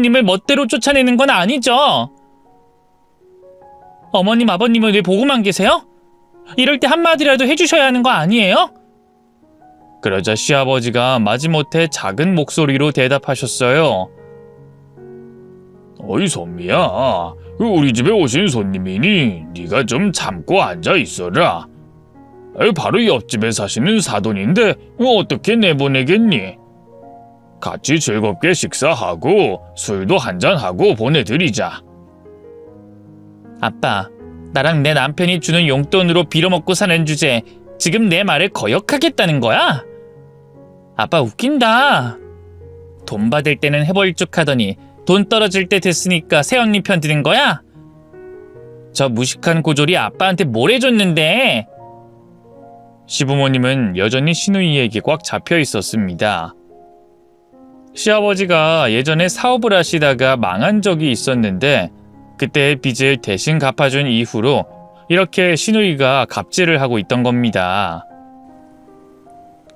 님을 멋대로 쫓아내는 건 아니죠? 어머님, 아버님은 왜 보고만 계세요? 이럴 때 한마디라도 해주셔야 하는 거 아니에요? 그러자 시아버지가 마지못해 작은 목소리로 대답하셨어요. 어이 선미야, 우리 집에 오신 손님이니 네가 좀 참고 앉아 있어라. 바로 옆집에 사시는 사돈인데 어떻게 내보내겠니? 같이 즐겁게 식사하고 술도 한잔하고 보내드리자. 아빠, 나랑 내 남편이 주는 용돈으로 빌어먹고 사는 주제 지금 내 말을 거역하겠다는 거야? 아빠 웃긴다. 돈 받을 때는 해벌쭉 하더니 돈 떨어질 때 됐으니까 새언니 편 드는 거야? 저 무식한 고졸이 아빠한테 뭘 해줬는데? 시부모님은 여전히 시누이에게 꽉 잡혀 있었습니다. 시아버지가 예전에 사업을 하시다가 망한 적이 있었는데 그때의 빚을 대신 갚아준 이후로 이렇게 시누이가 갑질을 하고 있던 겁니다.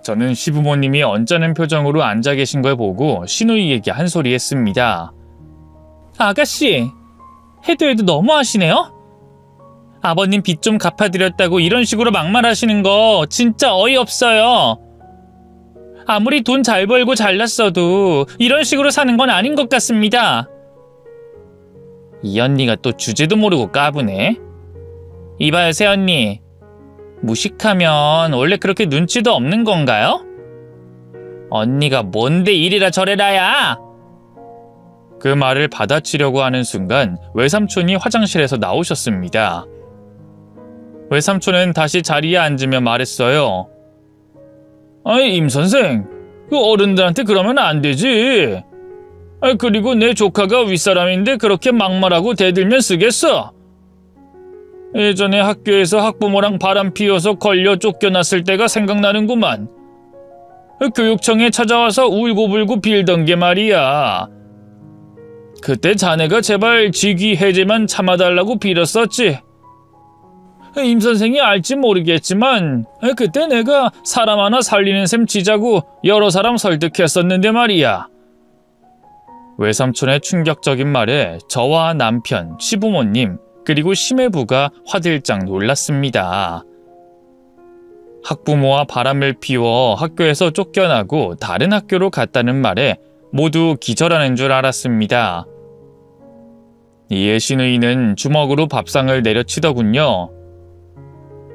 저는 시부모님이 언짢은 표정으로 앉아 계신 걸 보고 시누이에게 한 소리 했습니다. 아가씨, 해도 너무하시네요? 아버님 빚 좀 갚아드렸다고 이런 식으로 막말하시는 거 진짜 어이없어요. 아무리 돈 잘 벌고 잘났어도 이런 식으로 사는 건 아닌 것 같습니다. 이 언니가 또 주제도 모르고 까부네. 이봐요, 새언니. 무식하면 원래 그렇게 눈치도 없는 건가요? 언니가 뭔데 이리라 저래라야! 그 말을 받아치려고 하는 순간 외삼촌이 화장실에서 나오셨습니다. 외삼촌은 다시 자리에 앉으며 말했어요. 아이, 임 선생, 그 어른들한테 그러면 안 되지. 그리고 내 조카가 윗사람인데 그렇게 막말하고 대들면 쓰겠어. 예전에 학교에서 학부모랑 바람 피워서 걸려 쫓겨났을 때가 생각나는구만. 교육청에 찾아와서 울고불고 빌던 게 말이야. 그때 자네가 제발 직위 해제만 참아달라고 빌었었지. 임 선생이 알지 모르겠지만 그때 내가 사람 하나 살리는 셈 치자고 여러 사람 설득했었는데 말이야. 외삼촌의 충격적인 말에 저와 남편, 시부모님, 그리고 시매부가 화들짝 놀랐습니다. 학부모와 바람을 피워 학교에서 쫓겨나고 다른 학교로 갔다는 말에 모두 기절하는 줄 알았습니다. 이에 시누이는 주먹으로 밥상을 내려치더군요.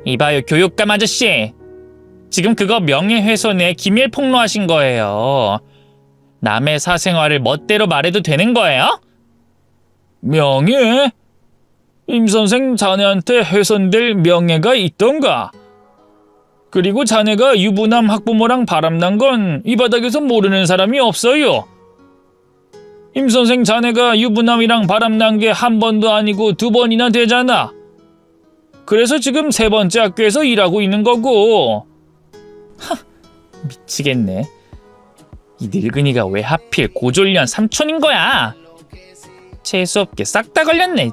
이봐요, 교육감 아저씨. 지금 그거 명예훼손에 기밀 폭로하신 거예요. 남의 사생활을 멋대로 말해도 되는 거예요? 명예? 임 선생 자네한테 훼손될 명예가 있던가? 그리고 자네가 유부남 학부모랑 바람난 건 이 바닥에서 모르는 사람이 없어요. 임 선생 자네가 유부남이랑 바람난 게 한 번도 아니고 두 번이나 되잖아. 그래서 지금 세 번째 학교에서 일하고 있는 거고. 미치겠네. 이 늙은이가 왜 하필 고졸년 삼촌인 거야? 재수없게 싹 다 걸렸네.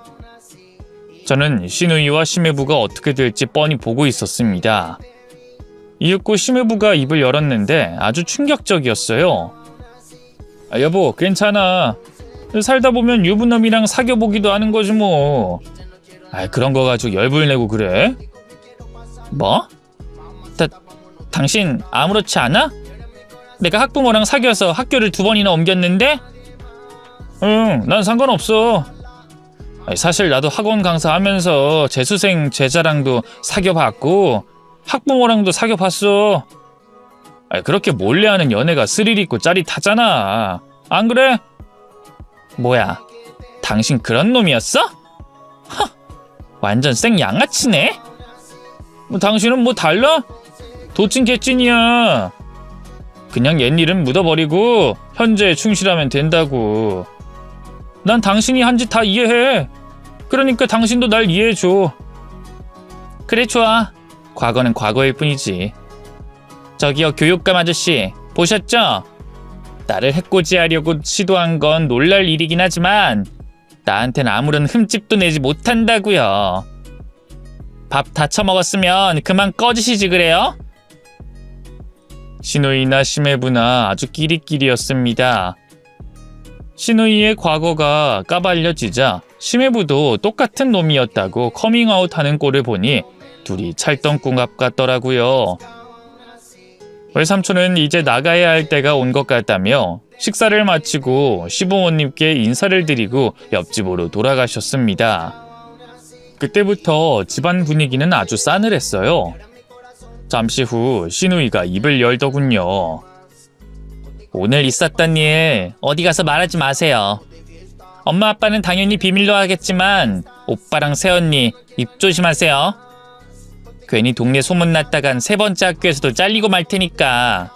저는 시누이와 시매부가 어떻게 될지 뻔히 보고 있었습니다. 이윽고 시매부가 입을 열었는데 아주 충격적이었어요. 여보, 괜찮아. 살다 보면 유부남이랑 사귀어보기도 하는 거지 뭐. 그런 거 가지고 열불 내고 그래? 뭐? 당신 아무렇지 않아? 내가 학부모랑 사귀어서 학교를 2번이나 옮겼는데? 응, 난 상관없어. 사실 나도 학원 강사하면서 재수생 제자랑도 사귀어봤고 학부모랑도 사귀어봤어. 그렇게 몰래 하는 연애가 스릴 있고 짜릿하잖아. 안 그래? 뭐야, 당신 그런 놈이었어? 완전 생 양아치네? 당신은 뭐 달라? 도찐 개찐이야. 그냥 옛일은 묻어버리고 현재에 충실하면 된다고. 난 당신이 한 짓 다 이해해. 그러니까 당신도 날 이해해줘. 그래, 좋아. 과거는 과거일 뿐이지. 저기요, 교육감 아저씨, 보셨죠? 나를 해코지하려고 시도한 건 놀랄 일이긴 하지만 나한텐 아무런 흠집도 내지 못한다고요. 밥 다 처먹었으면 그만 꺼지시지 그래요? 시누이나 시매부나 아주 끼리끼리였습니다. 신우이의 과거가 까발려지자 심해부도 똑같은 놈이었다고 커밍아웃하는 꼴을 보니 둘이 찰떡궁합 같더라고요. 외삼촌은 이제 나가야 할 때가 온 것 같다며 식사를 마치고 시부모님께 인사를 드리고 옆집으로 돌아가셨습니다. 그때부터 집안 분위기는 아주 싸늘했어요. 잠시 후 신우이가 입을 열더군요. 오늘 있었던 일 어디 가서 말하지 마세요. 엄마 아빠는 당연히 비밀로 하겠지만 오빠랑 새언니 입 조심하세요. 괜히 동네 소문났다간 세 번째 학교에서도 잘리고 말 테니까.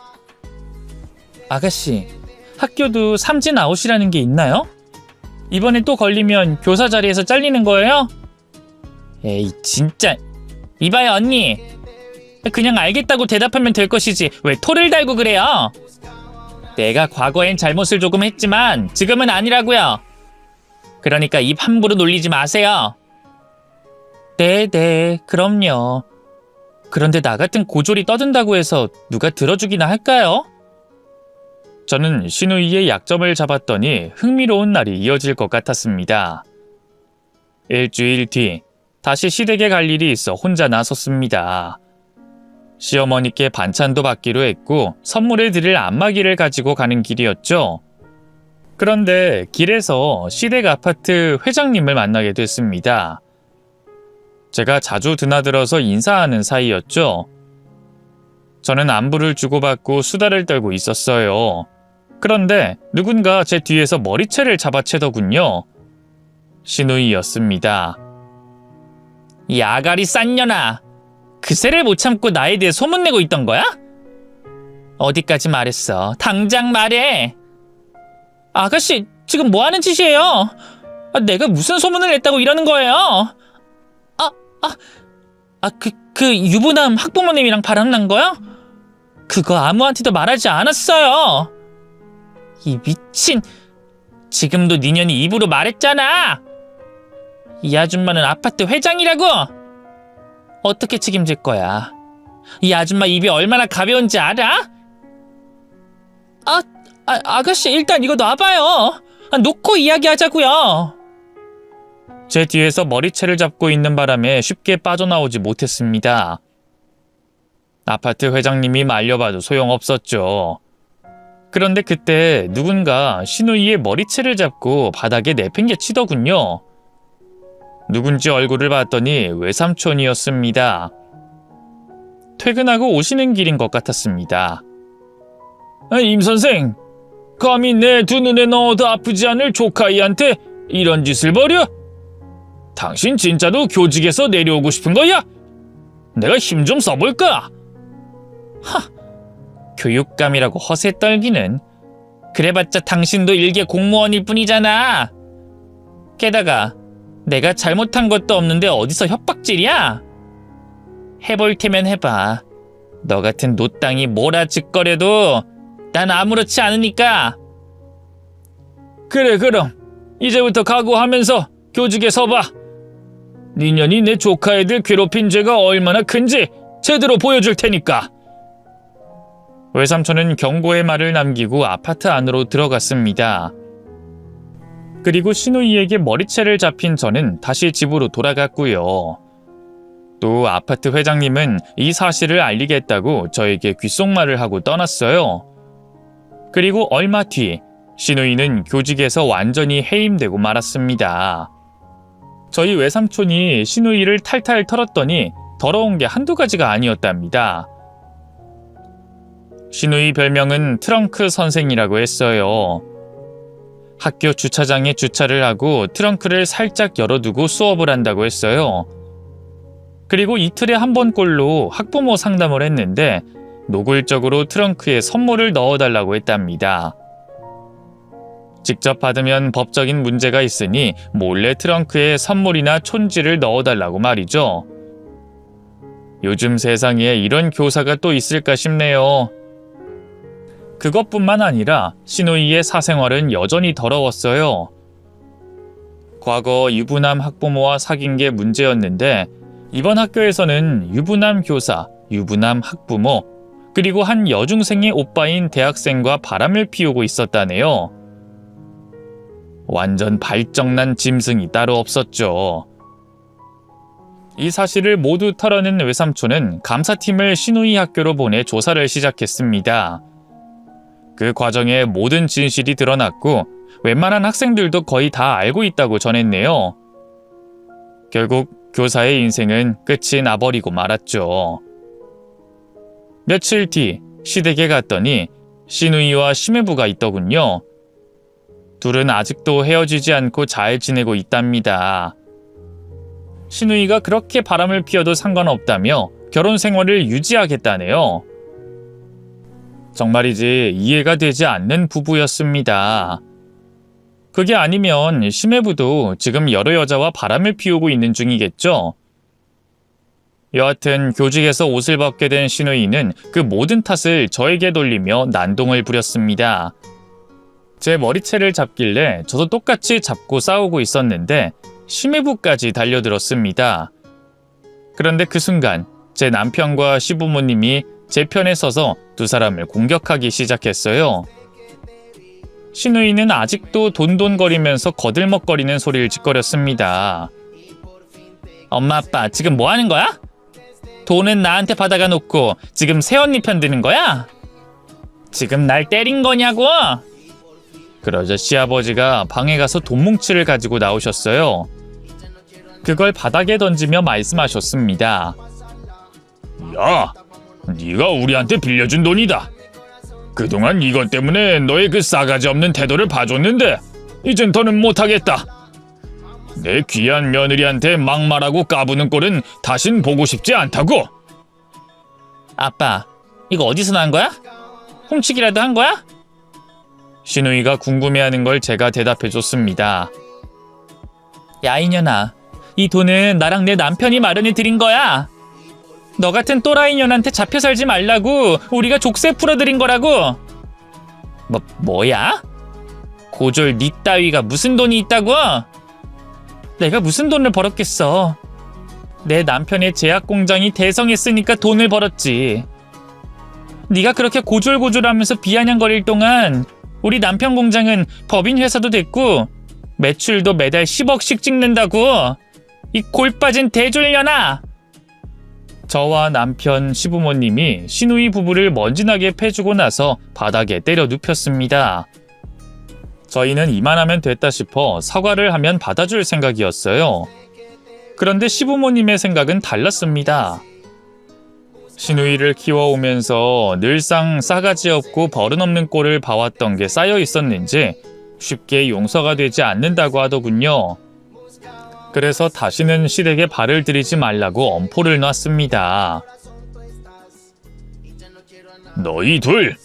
아가씨, 학교도 삼진 아웃이라는 게 있나요? 이번에 또 걸리면 교사 자리에서 잘리는 거예요? 에이 진짜. 이봐요 언니. 그냥 알겠다고 대답하면 될 것이지 왜 토를 달고 그래요? 내가 과거엔 잘못을 조금 했지만 지금은 아니라고요. 그러니까 입 함부로 놀리지 마세요. 네, 그럼요. 그런데 나 같은 고졸이 떠든다고 해서 누가 들어주기나 할까요? 저는 신우이의 약점을 잡았더니 흥미로운 날이 이어질 것 같았습니다. 일주일 뒤 다시 시댁에 갈 일이 있어 혼자 나섰습니다. 시어머니께 반찬도 받기로 했고 선물을 드릴 안마기를 가지고 가는 길이었죠. 그런데 길에서 시댁 아파트 회장님을 만나게 됐습니다. 제가 자주 드나들어서 인사하는 사이였죠. 저는 안부를 주고받고 수다를 떨고 있었어요. 그런데 누군가 제 뒤에서 머리채를 잡아채더군요. 신우이였습니다. 이 아가리 싼 년아, 그새를 못 참고 나에 대해 소문내고 있던 거야? 어디까지 말했어? 당장 말해. 아가씨, 지금 뭐 하는 짓이에요? 내가 무슨 소문을 냈다고 이러는 거예요? 그 유부남 학부모님이랑 바람난 거요? 그거 아무한테도 말하지 않았어요. 이 미친. 지금도 네 년이 입으로 말했잖아. 이 아줌마는 아파트 회장이라고. 어떻게 책임질 거야? 이 아줌마 입이 얼마나 가벼운지 알아? 아가씨 일단 이거 놔봐요. 놓고 이야기하자고요. 제 뒤에서 머리채를 잡고 있는 바람에 쉽게 빠져나오지 못했습니다. 아파트 회장님이 말려봐도 소용없었죠. 그런데 그때 누군가 신우이의 머리채를 잡고 바닥에 내팽개치더군요. 누군지 얼굴을 봤더니 외삼촌이었습니다. 퇴근하고 오시는 길인 것 같았습니다. 임 선생, 감히 내 두 눈에 넣어도 아프지 않을 조카이한테 이런 짓을 벌여? 당신 진짜로 교직에서 내려오고 싶은 거야? 내가 힘 좀 써볼까? 교육감이라고 허세 떨기는. 그래봤자 당신도 일개 공무원일 뿐이잖아. 게다가 내가 잘못한 것도 없는데 어디서 협박질이야? 해볼 테면 해봐. 너 같은 노땅이 뭐라 짓거려도 난 아무렇지 않으니까. 그래 그럼 이제부터 각오하면서 교직에 서봐. 네 년이 내 조카 애들 괴롭힌 죄가 얼마나 큰지 제대로 보여줄 테니까. 외삼촌은 경고의 말을 남기고 아파트 안으로 들어갔습니다. 그리고 신우이에게 머리채를 잡힌 저는 다시 집으로 돌아갔고요. 또 아파트 회장님은 이 사실을 알리겠다고 저에게 귓속말을 하고 떠났어요. 그리고 얼마 뒤 신우이는 교직에서 완전히 해임되고 말았습니다. 저희 외삼촌이 신우이를 탈탈 털었더니 더러운 게 한두 가지가 아니었답니다. 신우이 별명은 트렁크 선생이라고 했어요. 학교 주차장에 주차를 하고 트렁크를 살짝 열어두고 수업을 한다고 했어요. 그리고 이틀에 한 번꼴로 학부모 상담을 했는데 노골적으로 트렁크에 선물을 넣어달라고 했답니다. 직접 받으면 법적인 문제가 있으니 몰래 트렁크에 선물이나 촌지를 넣어달라고 말이죠. 요즘 세상에 이런 교사가 또 있을까 싶네요. 그것뿐만 아니라 신우이의 사생활은 여전히 더러웠어요. 과거 유부남 학부모와 사귄 게 문제였는데 이번 학교에서는 유부남 교사, 유부남 학부모, 그리고 한 여중생의 오빠인 대학생과 바람을 피우고 있었다네요. 완전 발정난 짐승이 따로 없었죠. 이 사실을 모두 털어낸 외삼촌은 감사팀을 시누이 학교로 보내 조사를 시작했습니다. 그 과정에 모든 진실이 드러났고 웬만한 학생들도 거의 다 알고 있다고 전했네요. 결국 교사의 인생은 끝이 나버리고 말았죠. 며칠 뒤 시댁에 갔더니 시누이와 시메부가 있더군요. 둘은 아직도 헤어지지 않고 잘 지내고 있답니다. 시누이가 그렇게 바람을 피워도 상관없다며 결혼 생활을 유지하겠다네요. 정말이지 이해가 되지 않는 부부였습니다. 그게 아니면 시메부도 지금 여러 여자와 바람을 피우고 있는 중이겠죠. 여하튼 교직에서 옷을 벗게 된 시누이는 그 모든 탓을 저에게 돌리며 난동을 부렸습니다. 제 머리채를 잡길래 저도 똑같이 잡고 싸우고 있었는데 시메부까지 달려들었습니다. 그런데 그 순간 제 남편과 시부모님이 제 편에 서서 두 사람을 공격하기 시작했어요. 시누이는 아직도 돈돈거리면서 거들먹거리는 소리를 짓거렸습니다. 엄마 아빠 지금 뭐 하는 거야? 돈은 나한테 받아가 놓고 지금 새언니 편 드는 거야? 지금 날 때린 거냐고? 그러자 시아버지가 방에 가서 돈뭉치를 가지고 나오셨어요. 그걸 바닥에 던지며 말씀하셨습니다. 야, 네가 우리한테 빌려준 돈이다. 그동안 이것 때문에 너의 그 싸가지 없는 태도를 봐줬는데 이젠 더는 못하겠다. 내 귀한 며느리한테 막말하고 까부는 꼴은 다신 보고 싶지 않다고. 아빠, 이거 어디서 난 거야? 훔치기라도 한 거야? 시누이가 궁금해하는 걸 제가 대답해줬습니다. 야 이년아, 이 돈은 나랑 내 남편이 마련해 드린 거야. 너 같은 또라이 년한테 잡혀 살지 말라고 우리가 족쇄 풀어드린 거라고. 뭐야? 고졸 니 따위가 무슨 돈이 있다고? 내가 무슨 돈을 벌었겠어. 내 남편의 제약 공장이 대성했으니까 돈을 벌었지. 네가 그렇게 고졸고졸하면서 비아냥거릴 동안 우리 남편 공장은 법인 회사도 됐고 매출도 매달 10억씩 찍는다고. 이 골 빠진 대졸년아. 저와 남편, 시부모님이 시누이 부부를 먼지나게 패주고 나서 바닥에 때려 눕혔습니다. 저희는 이만하면 됐다 싶어 사과를 하면 받아줄 생각이었어요. 그런데 시부모님의 생각은 달랐습니다. 시누이를 키워오면서 늘상 싸가지 없고 버릇없는 꼴을 봐왔던 게 쌓여 있었는지 쉽게 용서가 되지 않는다고 하더군요. 그래서 다시는 시댁에 발을 들이지 말라고 엄포를 놨습니다. 너희 둘,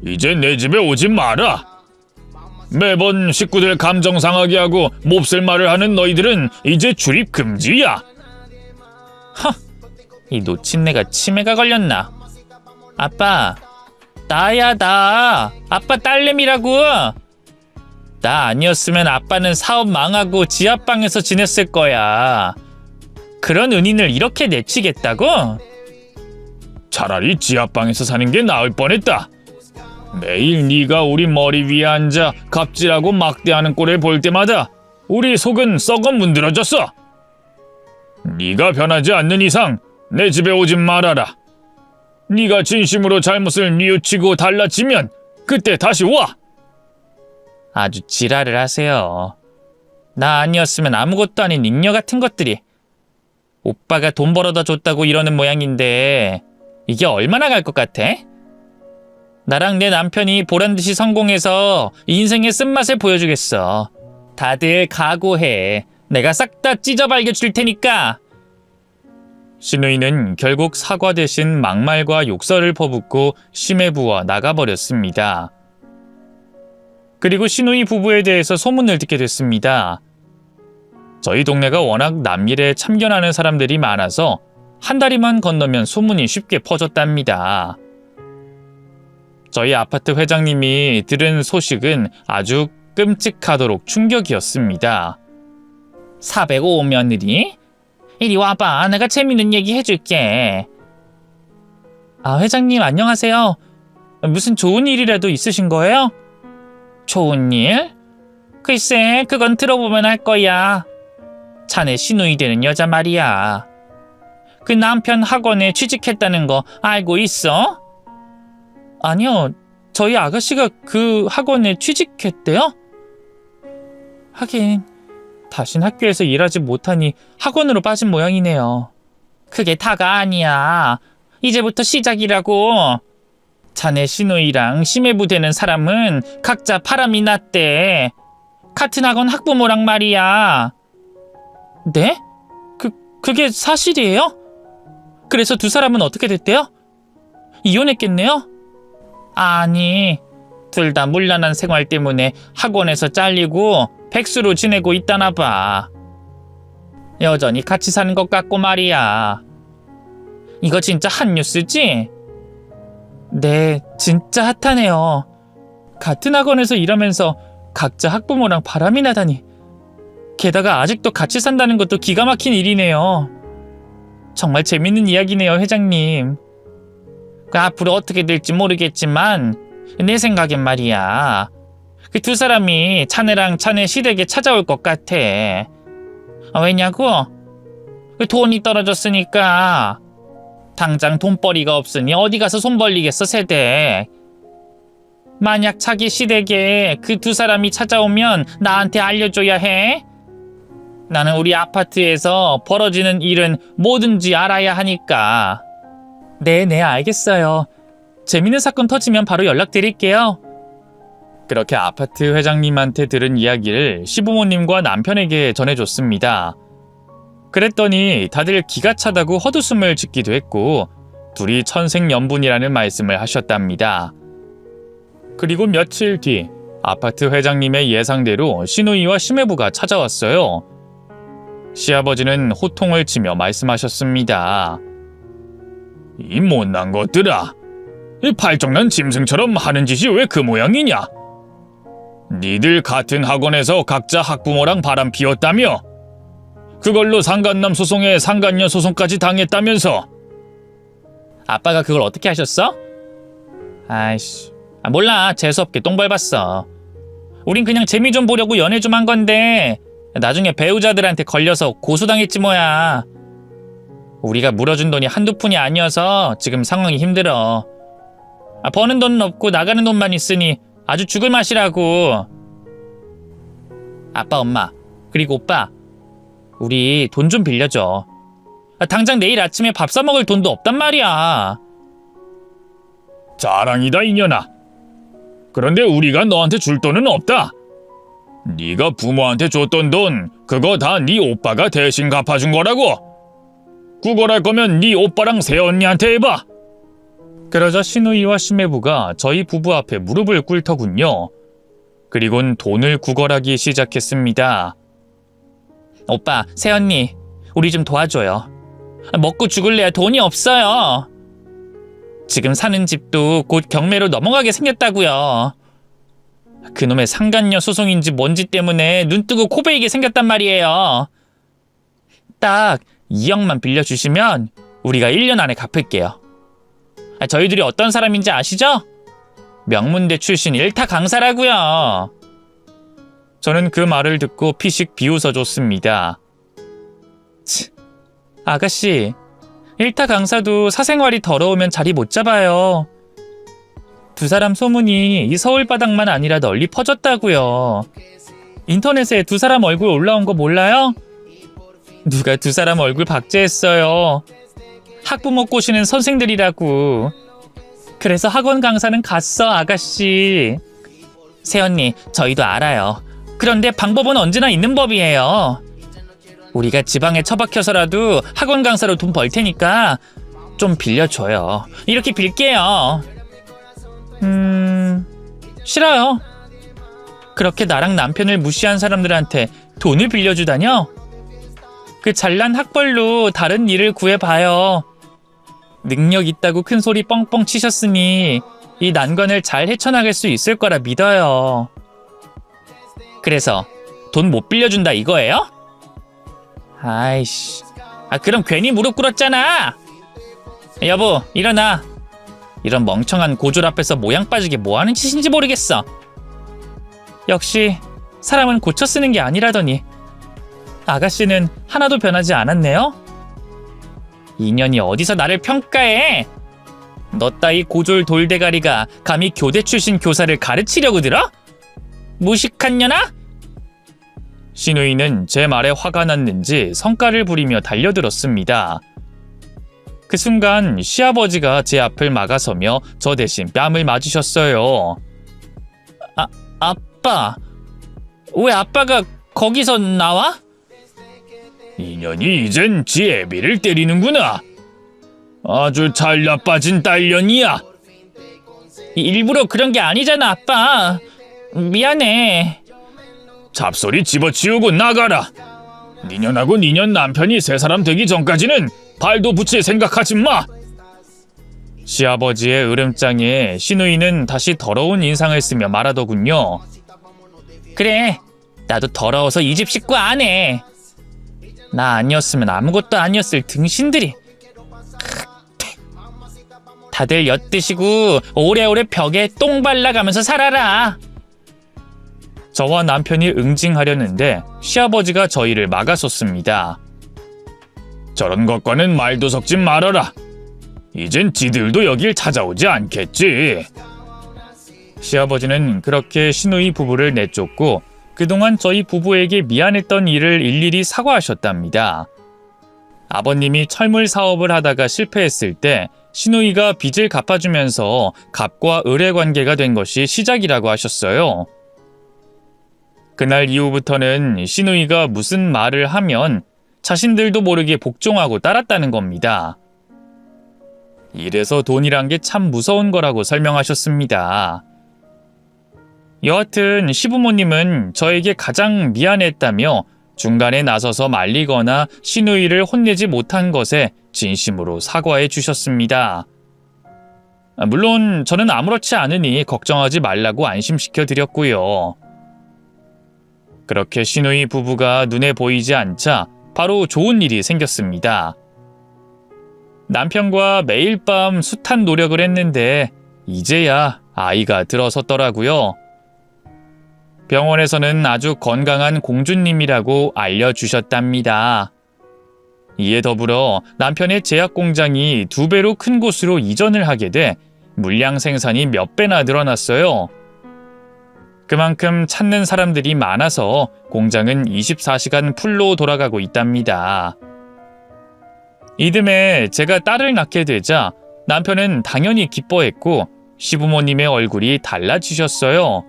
이제 내 집에 오지 마라. 매번 식구들 감정 상하게 하고 몹쓸 말을 하는 너희들은 이제 출입 금지야. 이 노친네가 치매가 걸렸나? 아빠, 나야 나. 아빠 딸내미라고. 나 아니었으면 아빠는 사업 망하고 지하방에서 지냈을 거야. 그런 은인을 이렇게 내치겠다고? 차라리 지하방에서 사는 게 나을 뻔했다. 매일 네가 우리 머리 위에 앉아 갑질하고 막대하는 꼴을 볼 때마다 우리 속은 썩어 문드러졌어. 네가 변하지 않는 이상 내 집에 오지 말아라. 네가 진심으로 잘못을 뉘우치고 달라지면 그때 다시 와. 아주 지랄을 하세요. 나 아니었으면 아무것도 아닌 잉여 같은 것들이. 오빠가 돈 벌어다 줬다고 이러는 모양인데 이게 얼마나 갈 것 같아? 나랑 내 남편이 보란듯이 성공해서 인생의 쓴맛을 보여주겠어. 다들 각오해. 내가 싹 다 찢어발겨 줄 테니까. 시누이는 결국 사과 대신 막말과 욕설을 퍼붓고 시메부와 나가버렸습니다. 그리고 시누이 부부에 대해서 소문을 듣게 됐습니다. 저희 동네가 워낙 남일에 참견하는 사람들이 많아서 한 다리만 건너면 소문이 쉽게 퍼졌답니다. 저희 아파트 회장님이 들은 소식은 아주 끔찍하도록 충격이었습니다. 405 며느리? 이리 와봐. 내가 재밌는 얘기 해줄게. 아, 회장님 안녕하세요. 무슨 좋은 일이라도 있으신 거예요? 좋은 일? 글쎄, 그건 들어보면 알 거야. 자네 시누이 되는 여자 말이야. 그 남편 학원에 취직했다는 거 알고 있어? 아니요, 저희 아가씨가 그 학원에 취직했대요? 하긴 다신 학교에서 일하지 못하니 학원으로 빠진 모양이네요. 그게 다가 아니야. 이제부터 시작이라고. 자네 시누이랑 심해부 되는 사람은 각자 바람이 났대. 같은 학원 학부모랑 말이야. 네? 그게 사실이에요? 그래서 두 사람은 어떻게 됐대요? 이혼했겠네요? 아니, 둘 다 문란한 생활 때문에 학원에서 잘리고 백수로 지내고 있다나 봐. 여전히 같이 사는 것 같고 말이야. 이거 진짜 핫 뉴스지? 네, 진짜 핫하네요. 같은 학원에서 일하면서 각자 학부모랑 바람이 나다니. 게다가 아직도 같이 산다는 것도 기가 막힌 일이네요. 정말 재밌는 이야기네요, 회장님. 앞으로 어떻게 될지 모르겠지만 내 생각엔 말이야. 그 두 사람이 자네랑 자네 시댁에 찾아올 것 같아. 왜냐고? 돈이 떨어졌으니까. 당장 돈벌이가 없으니 어디 가서 손 벌리겠어, 세대. 만약 자기 시댁에 그 두 사람이 찾아오면 나한테 알려줘야 해. 나는 우리 아파트에서 벌어지는 일은 뭐든지 알아야 하니까. 네, 알겠어요. 재밌는 사건 터지면 바로 연락드릴게요. 그렇게 아파트 회장님한테 들은 이야기를 시부모님과 남편에게 전해줬습니다. 그랬더니 다들 기가 차다고 헛웃음을 짓기도 했고 둘이 천생연분이라는 말씀을 하셨답니다. 그리고 며칠 뒤 아파트 회장님의 예상대로 시누이와 시매부가 찾아왔어요. 시아버지는 호통을 치며 말씀하셨습니다. 이 못난 것들아, 이 발정난 짐승처럼 하는 짓이 왜 그 모양이냐? 니들 같은 학원에서 각자 학부모랑 바람 피웠다며? 그걸로 상간남 소송에 상간녀 소송까지 당했다면서? 아빠가 그걸 어떻게 하셨어? 아이씨, 몰라. 재수없게 똥 밟았어. 우린 그냥 재미 좀 보려고 연애 좀 한 건데 나중에 배우자들한테 걸려서 고소당했지 뭐야. 우리가 물어준 돈이 한두 푼이 아니어서 지금 상황이 힘들어. 버는 돈은 없고 나가는 돈만 있으니 아주 죽을 맛이라고. 아빠, 엄마, 그리고 오빠, 우리 돈 좀 빌려줘. 당장 내일 아침에 밥 사 먹을 돈도 없단 말이야. 자랑이다, 이년아. 그런데 우리가 너한테 줄 돈은 없다. 네가 부모한테 줬던 돈, 그거 다 네 오빠가 대신 갚아준 거라고. 구걸할 거면 네 오빠랑 새언니한테 해봐. 그러자 시누이와 시매부가 저희 부부 앞에 무릎을 꿇더군요. 그리곤 돈을 구걸하기 시작했습니다. 오빠, 새언니, 우리 좀 도와줘요. 먹고 죽을래야 돈이 없어요. 지금 사는 집도 곧 경매로 넘어가게 생겼다고요. 그놈의 상간녀 소송인지 뭔지 때문에 눈 뜨고 코 베이게 생겼단 말이에요. 딱 2억만 빌려주시면 우리가 1년 안에 갚을게요. 저희들이 어떤 사람인지 아시죠? 명문대 출신 일타 강사라고요. 저는 그 말을 듣고 피식 비웃어줬습니다. 아가씨, 일타 강사도 사생활이 더러우면 자리 못 잡아요. 두 사람 소문이 이 서울 바닥만 아니라 널리 퍼졌다고요. 인터넷에 두 사람 얼굴 올라온 거 몰라요? 누가 두 사람 얼굴 박제했어요. 학부모 꼬시는 선생들이라고. 그래서 학원 강사는 갔어, 아가씨. 새언니, 저희도 알아요. 그런데 방법은 언제나 있는 법이에요. 우리가 지방에 처박혀서라도 학원 강사로 돈 벌 테니까 좀 빌려줘요. 이렇게 빌게요. 싫어요. 그렇게 나랑 남편을 무시한 사람들한테 돈을 빌려주다뇨? 그 잘난 학벌로 다른 일을 구해봐요. 능력 있다고 큰 소리 뻥뻥 치셨으니 이 난관을 잘 헤쳐나갈 수 있을 거라 믿어요. 그래서 돈 못 빌려준다 이거예요? 아이씨, 그럼 괜히 무릎 꿇었잖아. 여보, 일어나. 이런 멍청한 고졸 앞에서 모양 빠지게 뭐하는 짓인지 모르겠어. 역시 사람은 고쳐 쓰는 게 아니라더니. 아가씨는 하나도 변하지 않았네요? 인연이 어디서 나를 평가해? 너 따위 고졸 돌대가리가 감히 교대 출신 교사를 가르치려고 들어? 무식한 년아? 시누이는 제 말에 화가 났는지 성깔을 부리며 달려들었습니다. 그 순간 시아버지가 제 앞을 막아서며 저 대신 뺨을 맞으셨어요. 아빠, 왜 아빠가 거기서 나와? 이년이 이젠 지 애비를 때리는구나. 아주 잘 나빠진 딸년이야. 일부러 그런 게 아니잖아, 아빠. 미안해. 잡소리 집어치우고 나가라. 니년하고 니년 남편이 새 사람 되기 전까지는 발도 붙일 생각하지 마. 시아버지의 으름장에 시누이는 다시 더러운 인상을 쓰며 말하더군요. 그래, 나도 더러워서 이 집 식구 안 해. 나 아니었으면 아무것도 아니었을 등신들이. 다들 엿드시고 오래오래 벽에 똥 발라가면서 살아라. 저와 남편이 응징하려는데 시아버지가 저희를 막아섰습니다. 저런 것과는 말도 섞지 말아라. 이젠 지들도 여길 찾아오지 않겠지. 시아버지는 그렇게 시누이 부부를 내쫓고 그동안 저희 부부에게 미안했던 일을 일일이 사과하셨답니다. 아버님이 철물 사업을 하다가 실패했을 때 시누이가 빚을 갚아주면서 갑과 을의 관계가 된 것이 시작이라고 하셨어요. 그날 이후부터는 시누이가 무슨 말을 하면 자신들도 모르게 복종하고 따랐다는 겁니다. 이래서 돈이란 게 참 무서운 거라고 설명하셨습니다. 여하튼 시부모님은 저에게 가장 미안했다며 중간에 나서서 말리거나 시누이를 혼내지 못한 것에 진심으로 사과해 주셨습니다. 물론 저는 아무렇지 않으니 걱정하지 말라고 안심시켜 드렸고요. 그렇게 시누이 부부가 눈에 보이지 않자 바로 좋은 일이 생겼습니다. 남편과 매일 밤 숱한 노력을 했는데 이제야 아이가 들어섰더라고요. 병원에서는 아주 건강한 공주님이라고 알려주셨답니다. 이에 더불어 남편의 제약 공장이 2배로 큰 곳으로 이전을 하게 돼 물량 생산이 몇 배나 늘어났어요. 그만큼 찾는 사람들이 많아서 공장은 24시간 풀로 돌아가고 있답니다. 이듬해 제가 딸을 낳게 되자 남편은 당연히 기뻐했고 시부모님의 얼굴이 달라지셨어요.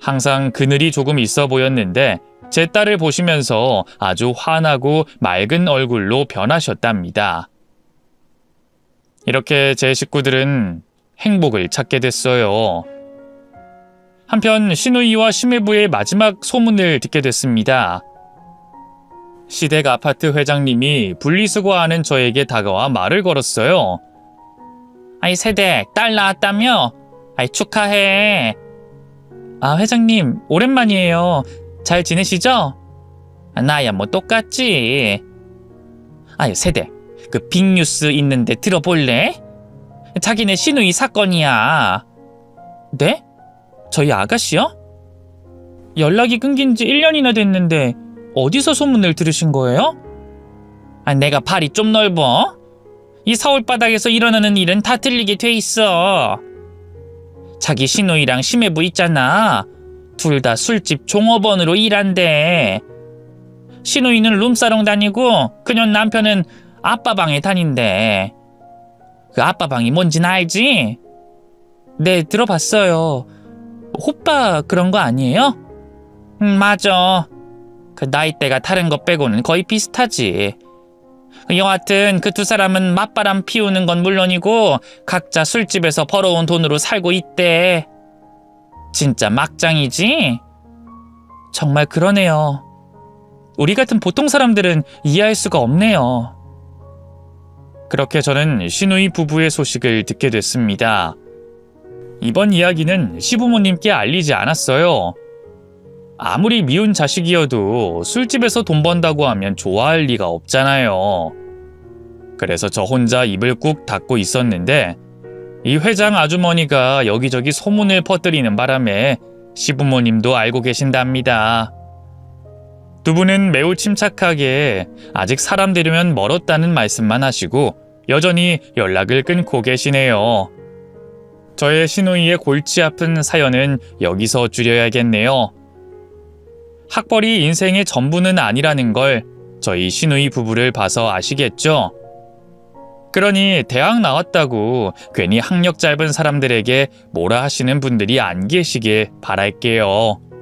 항상 그늘이 조금 있어 보였는데 제 딸을 보시면서 아주 환하고 맑은 얼굴로 변하셨답니다. 이렇게 제 식구들은 행복을 찾게 됐어요. 한편 시누이와 시매부의 마지막 소문을 듣게 됐습니다. 시댁 아파트 회장님이 분리수거하는 저에게 다가와 말을 걸었어요. 아이 세댁 딸 낳았다며? 아이 축하해. 아 회장님 오랜만이에요. 잘 지내시죠? 나야 뭐 똑같지. 아유 세댁 그 빅뉴스 있는데 들어볼래? 자기네 시누이 사건이야. 네? 저희 아가씨요? 연락이 끊긴 지 1년이나 됐는데 어디서 소문을 들으신 거예요? 아, 내가 발이 좀 넓어? 이 서울바닥에서 일어나는 일은 다 들리게 돼 있어. 자기 시누이랑 시매부 있잖아. 둘 다 술집 종업원으로 일한대. 시누이는 룸사롱 다니고 그녀 남편은 아빠방에 다닌대. 그 아빠방이 뭔진 알지? 네, 들어봤어요. 호빠 그런 거 아니에요? 맞아. 그 나이대가 다른 것 빼고는 거의 비슷하지. 여하튼 그 두 사람은 맞바람 피우는 건 물론이고 각자 술집에서 벌어온 돈으로 살고 있대. 진짜 막장이지? 정말 그러네요. 우리 같은 보통 사람들은 이해할 수가 없네요. 그렇게 저는 시누이 부부의 소식을 듣게 됐습니다. 이번 이야기는 시부모님께 알리지 않았어요. 아무리 미운 자식이어도 술집에서 돈 번다고 하면 좋아할 리가 없잖아요. 그래서 저 혼자 입을 꾹 닫고 있었는데 이 회장 아주머니가 여기저기 소문을 퍼뜨리는 바람에 시부모님도 알고 계신답니다. 두 분은 매우 침착하게 아직 사람 되려면 멀었다는 말씀만 하시고 여전히 연락을 끊고 계시네요. 저의 시누이의 골치 아픈 사연은 여기서 줄여야겠네요. 학벌이 인생의 전부는 아니라는 걸 저희 시누이 부부를 봐서 아시겠죠? 그러니 대학 나왔다고 괜히 학력 짧은 사람들에게 뭐라 하시는 분들이 안 계시길 바랄게요.